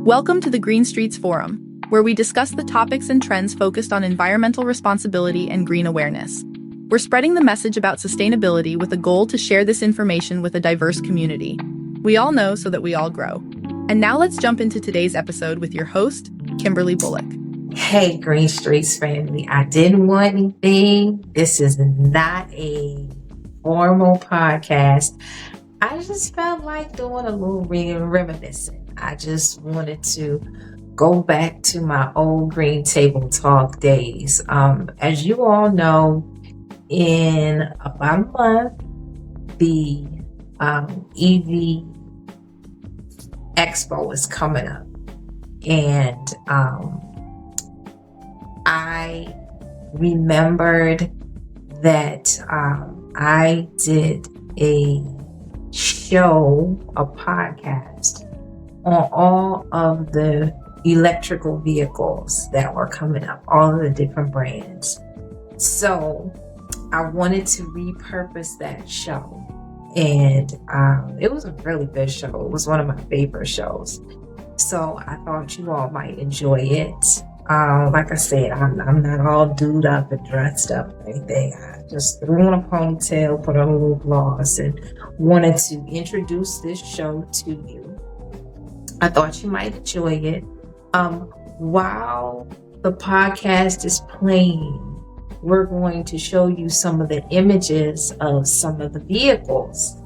Welcome to the Green Streets Forum, where we discuss the topics and trends focused on environmental responsibility and green awareness. We're spreading the message about sustainability with a goal to share this information with a diverse community. We all know so that we all grow. And now let's jump into today's episode with your host, Kimberly Bullock. Hey, Green Streets family. I didn't want anything. This is not a formal podcast. I just felt like doing a little reminiscing. I just wanted to go back to my old Green Table Talk days. As you all know, in about a month, the EV Expo is coming up. And I remembered that I did a podcast on all of the electrical vehicles that were coming up, all of the different brands. So I wanted to repurpose that show. And it was a really good show. It was one of my favorite shows. So I thought you all might enjoy it. Like I said, I'm not all dude up and dressed up or anything. I just threw on a ponytail, put on a little gloss, and wanted to introduce this show to you. I thought you might enjoy it. While the podcast is playing, we're going to show you some of the images of some of the vehicles,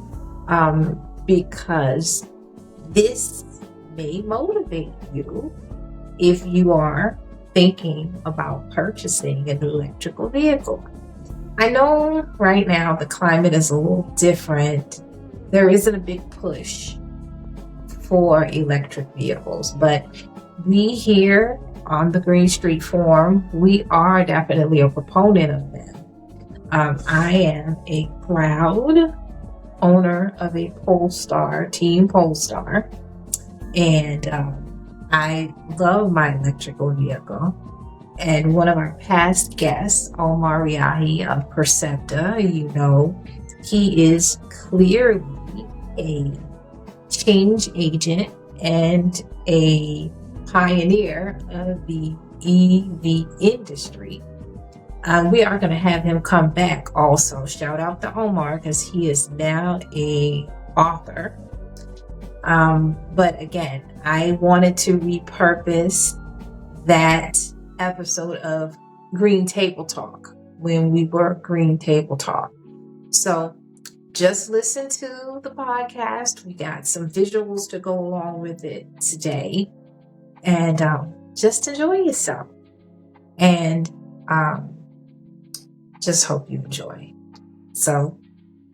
because this may motivate you if you are thinking about purchasing an electrical vehicle. I know right now the climate is a little different. There isn't a big push for electric vehicles, but we here on the Green Street Forum, we are definitely a proponent of them. I am a proud owner of a Team Polestar, and I love my electrical vehicle. And one of our past guests, Omar Riahi of Percepta, he is clearly a change agent and a pioneer of the EV industry. We are going to have him come back also. Shout out to Omar, because he is now a author. But again, I wanted to repurpose that episode of Green Table Talk when we were Green Table Talk. So just listen to the podcast. We got some visuals to go along with it today. And just enjoy yourself. And just hope you enjoy. So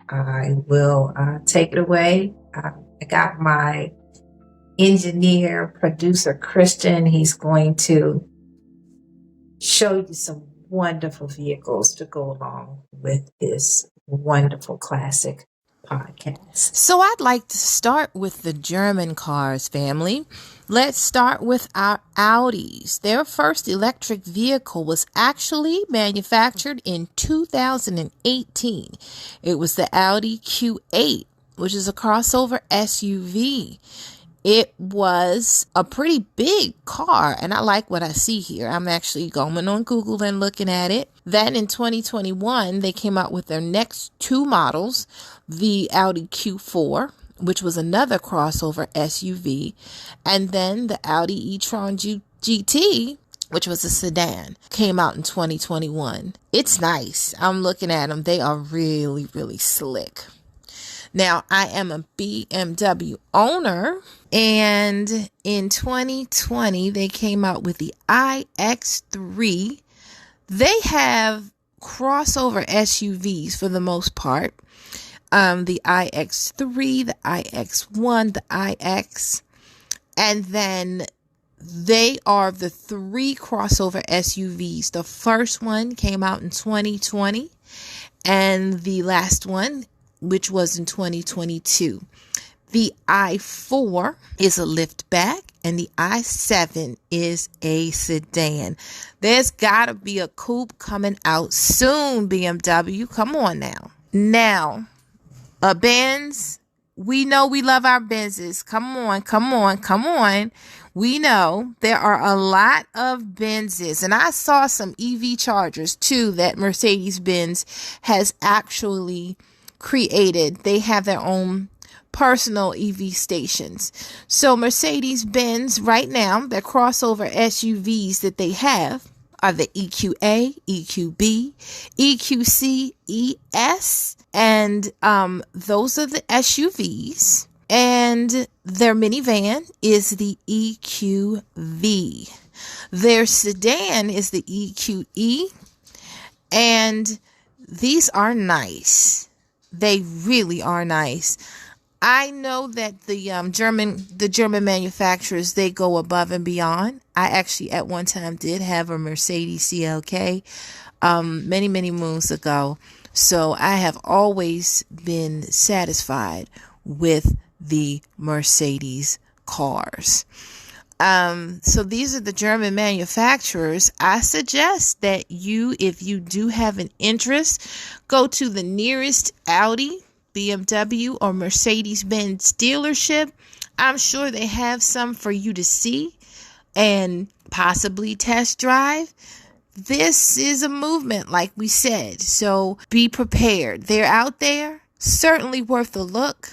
I will take it away. I got my engineer, producer, Christian. He's going to show you some wonderful vehicles to go along with this wonderful classic podcast. So I'd like to start with the German cars, family. Let's start with our Audis. Their first electric vehicle was actually manufactured in 2018. It was the Audi Q8, which is a crossover SUV. It was a pretty big car, and I like what I see here. I'm actually going on Google and looking at it. Then in 2021, they came out with their next two models, the Audi Q4, which was another crossover SUV, and then the Audi e-tron GT, which was a sedan, came out in 2021. It's nice. I'm looking at them. They are really, really slick. Now, I am a BMW owner, and in 2020, they came out with the iX3. They have crossover SUVs for the most part. The iX3, the iX1, the iX, and then they are the three crossover SUVs. The first one came out in 2020, and the last one, which was in 2022. The i4 is a liftback, and the i7 is a sedan. There's got to be a coupe coming out soon, BMW. Come on now. Now, a Benz we know we love our Benzes. Come on. We know there are a lot of Benzes, and I saw some EV chargers too that Mercedes-Benz has actually created. They have their own personal EV stations. So Mercedes-Benz right now, their crossover SUVs that they have are the EQA, EQB, EQC, ES, and those are the SUVs. And their minivan is the EQV. Their sedan is the EQE. And these are nice. They really are nice. I know that the German manufacturers, they go above and beyond. I actually at one time did have a Mercedes CLK many moons ago. So I have always been satisfied with the Mercedes cars. So these are the German manufacturers. I suggest that if you do have an interest, go to the nearest Audi, BMW, or Mercedes-Benz dealership. I'm sure they have some for you to see and possibly test drive. This is a movement, like we said, so be prepared. They're out there, certainly worth a look.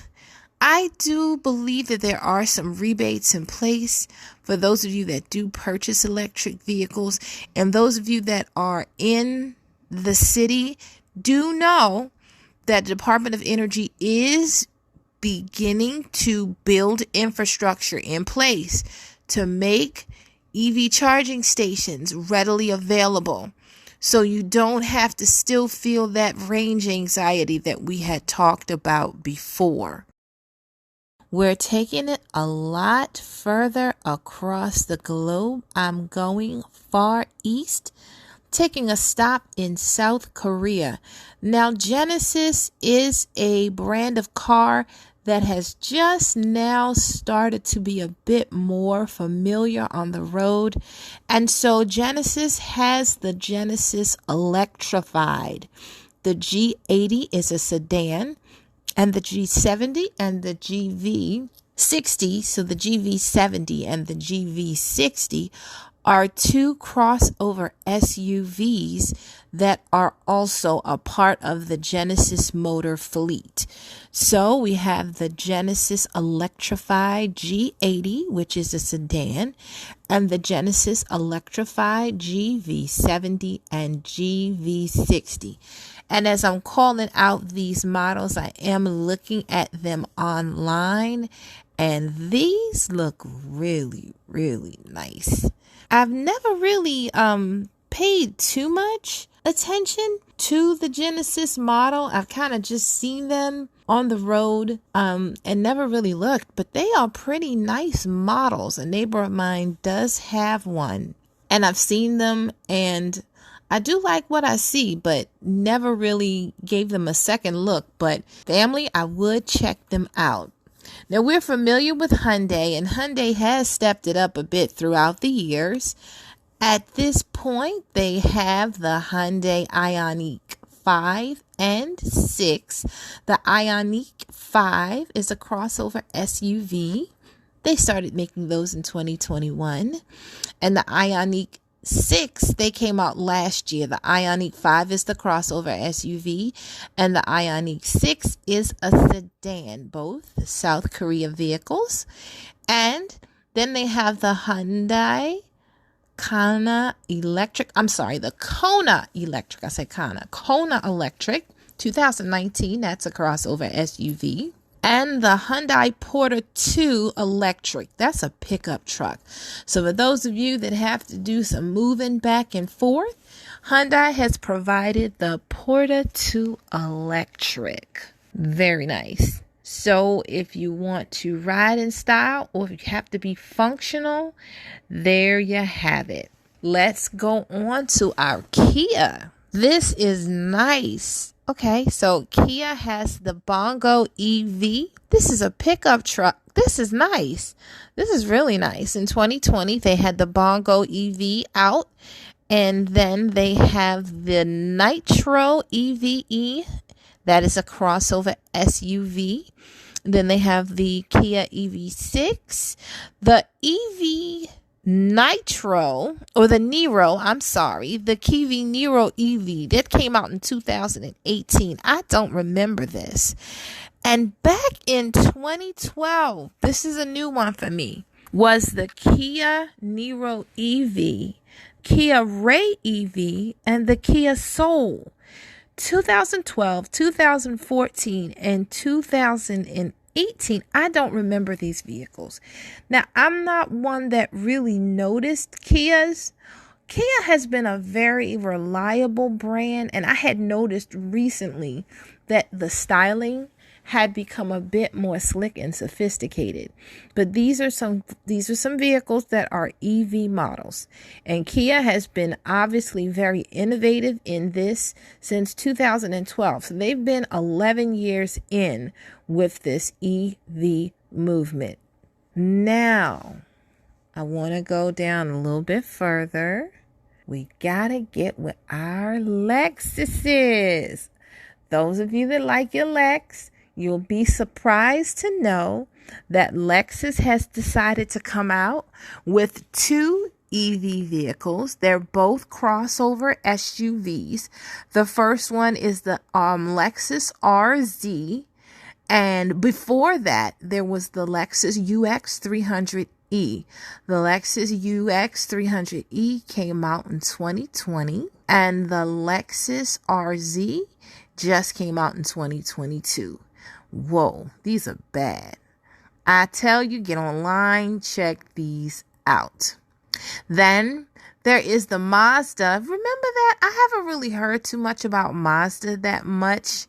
I do believe that there are some rebates in place for those of you that do purchase electric vehicles, and those of you that are in the city do know that the Department of Energy is beginning to build infrastructure in place to make EV charging stations readily available, so you don't have to still feel that range anxiety that we had talked about before. We're taking it a lot further across the globe. I'm going far east, taking a stop in South Korea. Now, Genesis is a brand of car that has just now started to be a bit more familiar on the road. And so Genesis has the Genesis Electrified. The G80 is a sedan, and the G70 and the GV60, so the GV70 and the GV60 are two crossover SUVs that are also a part of the Genesis motor fleet. So we have the Genesis Electrified G80, which is a sedan, and the Genesis Electrified GV70 and GV60. And as I'm calling out these models, I am looking at them online, and these look really nice. I've never really paid too much attention to the Genesis model. I've kind of just seen them on the road and never really looked, but they are pretty nice models. A neighbor of mine does have one, and I've seen them, and I do like what I see, but never really gave them a second look. But family, I would check them out. Now, we're familiar with Hyundai, and Hyundai has stepped it up a bit throughout the years. At this point, they have the Hyundai Ioniq 5 and 6. The Ioniq 5 is a crossover SUV. They started making those in 2021. And the Ioniq 6, they came out last year. The Ioniq 5 is the crossover SUV, and the Ioniq 6 is a sedan, both South Korea vehicles. And then they have the Hyundai Kona Electric. The Kona Electric. I said Kona. Kona Electric 2019. That's a crossover SUV. And the Hyundai Porter 2 Electric. That's a pickup truck. So for those of you that have to do some moving back and forth, Hyundai has provided the Porter 2 Electric. Very nice. So if you want to ride in style, or if you have to be functional, there you have it. Let's go on to our Kia. This is nice. Okay, so Kia has the Bongo EV. This is a pickup truck. This is nice. This is really nice. In 2020, they had the Bongo EV out, and then they have the Nitro EVE. That is a crossover SUV. Then they have the Kia EV6, the EV Nitro, or the Nero, the Kia Nero EV that came out in 2018. I don't remember this. And back in 2012, this is a new one for me, was the Kia Nero EV, Kia Ray EV, and the Kia Soul. 2012, 2014, and 2018. I don't remember these vehicles. Now, I'm not one that really noticed Kias. Kia has been a very reliable brand, and I had noticed recently that the styling had become a bit more slick and sophisticated. But these are some vehicles that are EV models. And Kia has been obviously very innovative in this since 2012. So they've been 11 years in with this EV movement. Now, I want to go down a little bit further. We got to get with our Lexuses. Those of you that like your Lex, you'll be surprised to know that Lexus has decided to come out with 2 EV vehicles. They're both crossover SUVs. The first one is the Lexus RZ. And before that, there was the Lexus UX 300E. The Lexus UX 300E came out in 2020. And the Lexus RZ just came out in 2022. Whoa, these are bad. I tell you, get online, check these out. Then there is the Mazda. Remember that? I haven't really heard too much about Mazda that much.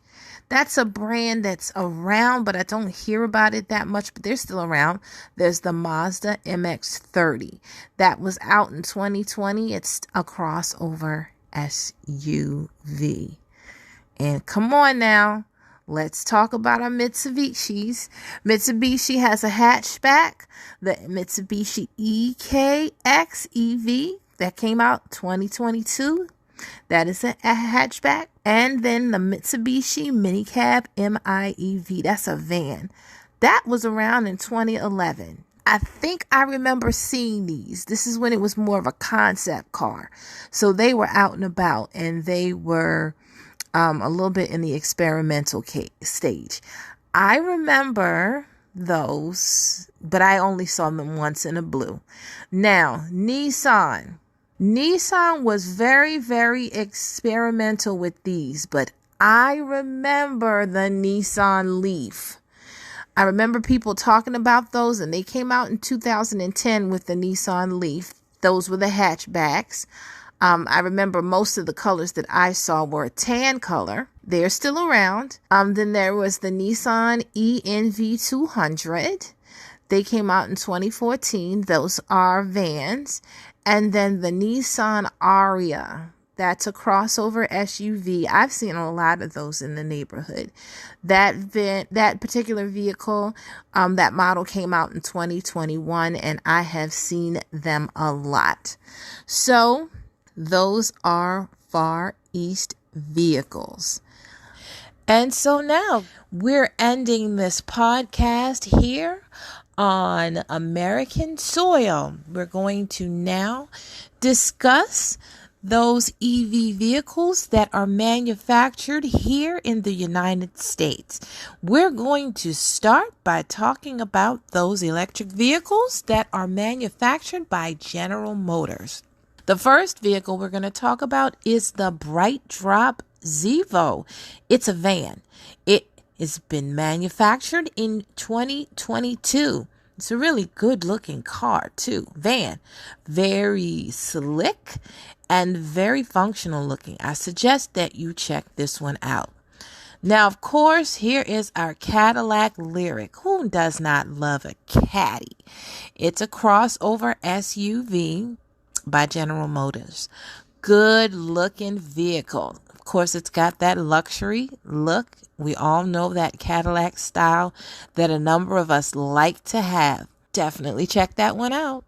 That's a brand that's around, but I don't hear about it that much, but they're still around. There's the Mazda MX-30. That was out in 2020. It's a crossover SUV. And come on now. Let's talk about our Mitsubishis. Mitsubishi has a hatchback, the Mitsubishi EKX EV that came out 2022. That is a hatchback. And then the Mitsubishi Minicab MIEV. That's a van. That was around in 2011. I think I remember seeing these. This is when it was more of a concept car. So they were out and about, and they were a little bit in the experimental stage. I remember those, but I only saw them once in a blue. Now, Nissan was very, very experimental with these, but I remember the Nissan Leaf. I remember people talking about those, and they came out in 2010 with the Nissan Leaf. Those were the hatchbacks. I remember most of the colors that I saw were a tan color. They're still around. Then there was the Nissan ENV200. They came out in 2014. Those are vans. And then the Nissan Ariya. That's a crossover SUV. I've seen a lot of those in the neighborhood. That particular vehicle, that model came out in 2021, and I have seen them a lot. So those are Far East vehicles. And so now we're ending this podcast here on American soil. We're going to now discuss those EV vehicles that are manufactured here in the United States. We're going to start by talking about those electric vehicles that are manufactured by General Motors. The first vehicle we're going to talk about is the BrightDrop Zevo. It's a van. It has been manufactured in 2022. It's a really good looking car too. Van. Very slick and very functional looking. I suggest that you check this one out. Now, of course, here is our Cadillac Lyriq. Who does not love a Caddy? It's a crossover SUV by General Motors. Good looking vehicle. Of course, it's got that luxury look. We all know that Cadillac style that a number of us like to have. Definitely check that one out.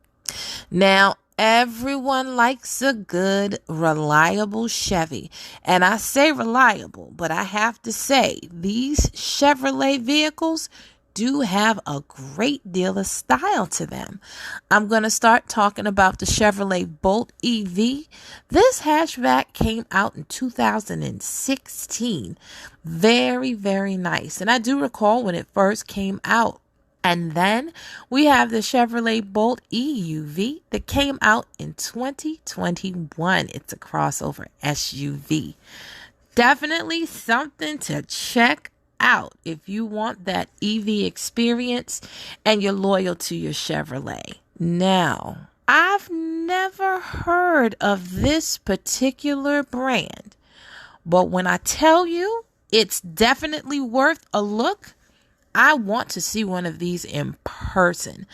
Now, everyone likes a good, reliable Chevy. And I say reliable, but I have to say these Chevrolet vehicles do have a great deal of style to them. I'm going to start talking about the Chevrolet Bolt EV. This hatchback came out in 2016. Very, very nice. And I do recall when it first came out. And then we have the Chevrolet Bolt EUV that came out in 2021. It's a crossover SUV. Definitely something to check out if you want that EV experience and you're loyal to your Chevrolet. Now, I've never heard of this particular brand, but when I tell you it's definitely worth a look, I want to see one of these in person.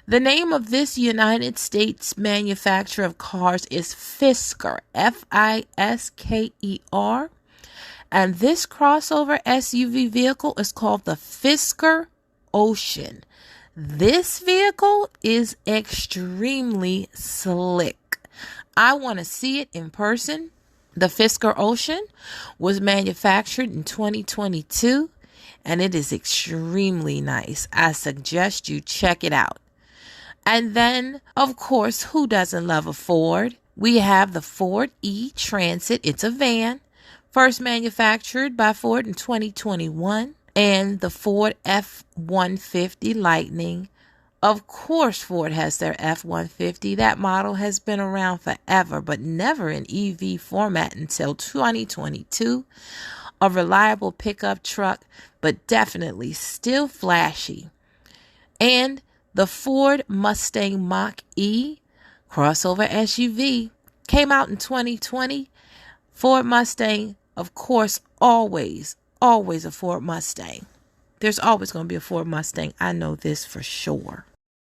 The name of this United States manufacturer of cars is Fisker, Fisker. And this crossover SUV vehicle is called the Fisker Ocean. This vehicle is extremely slick. I want to see it in person. The Fisker Ocean was manufactured in 2022. And it is extremely nice. I suggest you check it out. And then, of course, who doesn't love a Ford? We have the Ford E-Transit. It's a van. First manufactured by Ford in 2021. And the Ford F-150 Lightning. Of course, Ford has their F-150. That model has been around forever, but never in EV format until 2022. A reliable pickup truck, but definitely still flashy. And the Ford Mustang Mach-E crossover SUV came out in 2020. Ford Mustang, of course, always a Ford Mustang. There's always going to be a Ford Mustang. I know this for sure.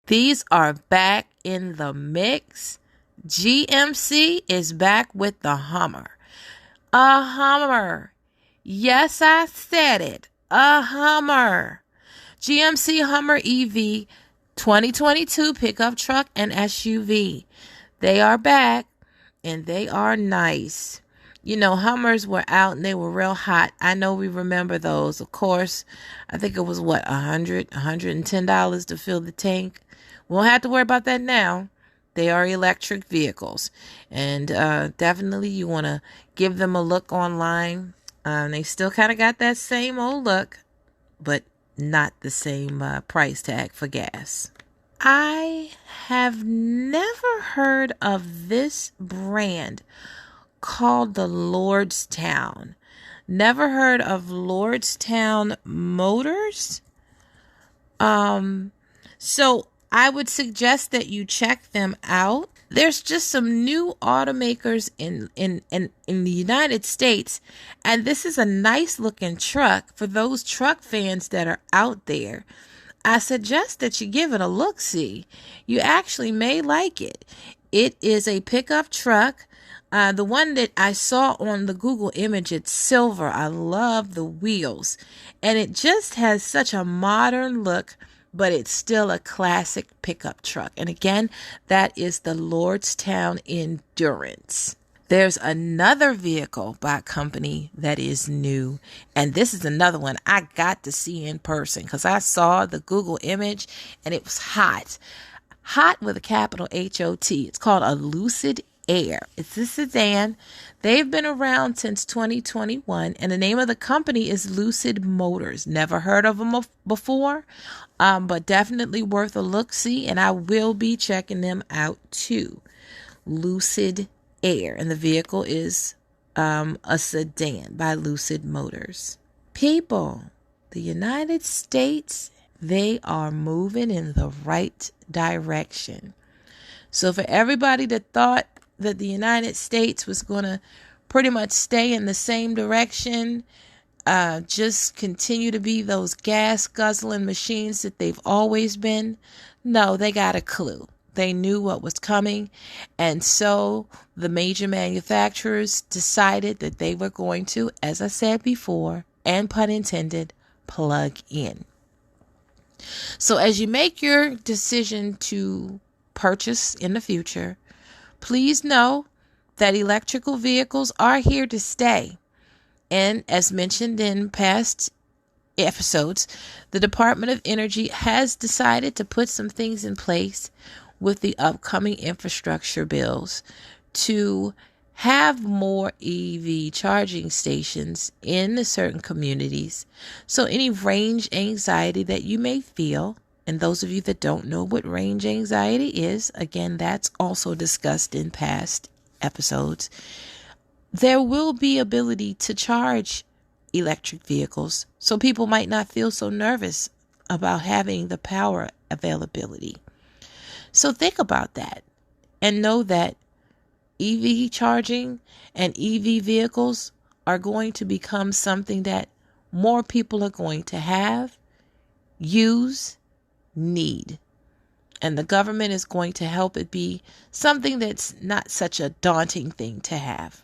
These are back in the mix. GMC is back with the Hummer. A Hummer. Yes, I said it. A Hummer. GMC Hummer EV 2022 pickup truck and SUV. They are back and they are nice. You know, Hummers were out and they were real hot. I know we remember those. Of course, I think it was $110 to fill the tank. We won't have to worry about that now. They are electric vehicles. And definitely you want to give them a look online. They still kind of got that same old look, but not the same price tag for gas. I have never heard of this brand called the Lordstown. Never heard of Lordstown Motors. So I would suggest that you check them out. There's just some new automakers in the United States, and this is a nice looking truck for those truck fans that are out there. I suggest that you give it a look-see. You actually may like it. It is a pickup truck. The one that I saw on the Google image, it's silver. I love the wheels, and it just has such a modern look, but it's still a classic pickup truck. And again, that is the Lordstown Endurance. There's another vehicle by a company that is new. And this is another one I got to see in person because I saw the Google image and it was hot. Hot with a capital H-O-T. It's called a Lucid Air. It's a sedan. They've been around since 2021, and the name of the company is Lucid Motors. Never heard of them before, but definitely worth a look-see, and I will be checking them out too. Lucid Air, and the vehicle is a sedan by Lucid Motors. People, the United States, they are moving in the right direction. So for everybody that thought that the United States was going to pretty much stay in the same direction, just continue to be those gas guzzling machines that they've always been. No, they got a clue. They knew what was coming. And so the major manufacturers decided that they were going to, as I said before, and pun intended, plug in. So as you make your decision to purchase in the future, please know that electrical vehicles are here to stay. And as mentioned in past episodes, the Department of Energy has decided to put some things in place with the upcoming infrastructure bills to have more EV charging stations in the certain communities. So any range anxiety that you may feel, and those of you that don't know what range anxiety is, again, that's also discussed in past episodes. There will be ability to charge electric vehicles, so people might not feel so nervous about having the power availability. So think about that and know that EV charging and EV vehicles are going to become something that more people are going to have, use, need. And the government is going to help it be something that's not such a daunting thing to have.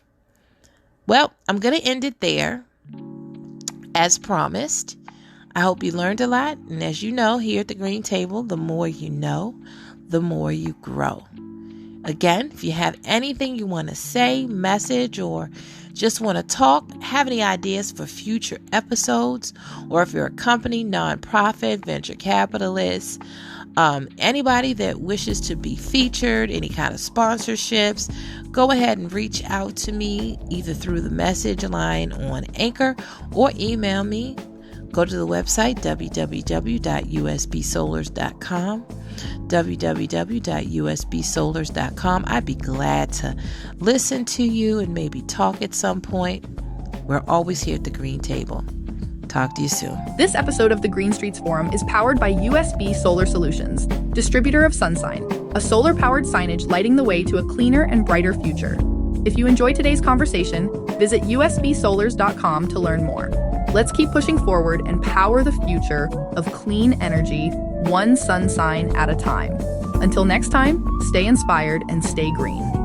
Well, I'm going to end it there. As promised, I hope you learned a lot. And as you know, here at the Green Table, the more you know, the more you grow. Again, if you have anything you want to say, message, or just want to talk, have any ideas for future episodes, or if you're a company, nonprofit, venture capitalist, anybody that wishes to be featured, any kind of sponsorships, go ahead and reach out to me either through the message line on Anchor or email me. Go to the website www.usbsolars.com, www.usbsolars.com. I'd be glad to listen to you and maybe talk at some point. We're always here at the Green Table. Talk to you soon. This episode of the Green Streets Forum is powered by USB Solar Solutions, distributor of SunSign, a solar-powered signage lighting the way to a cleaner and brighter future. If you enjoyed today's conversation, visit usbsolars.com to learn more. Let's keep pushing forward and power the future of clean energy, one SunSign at a time. Until next time, stay inspired and stay green.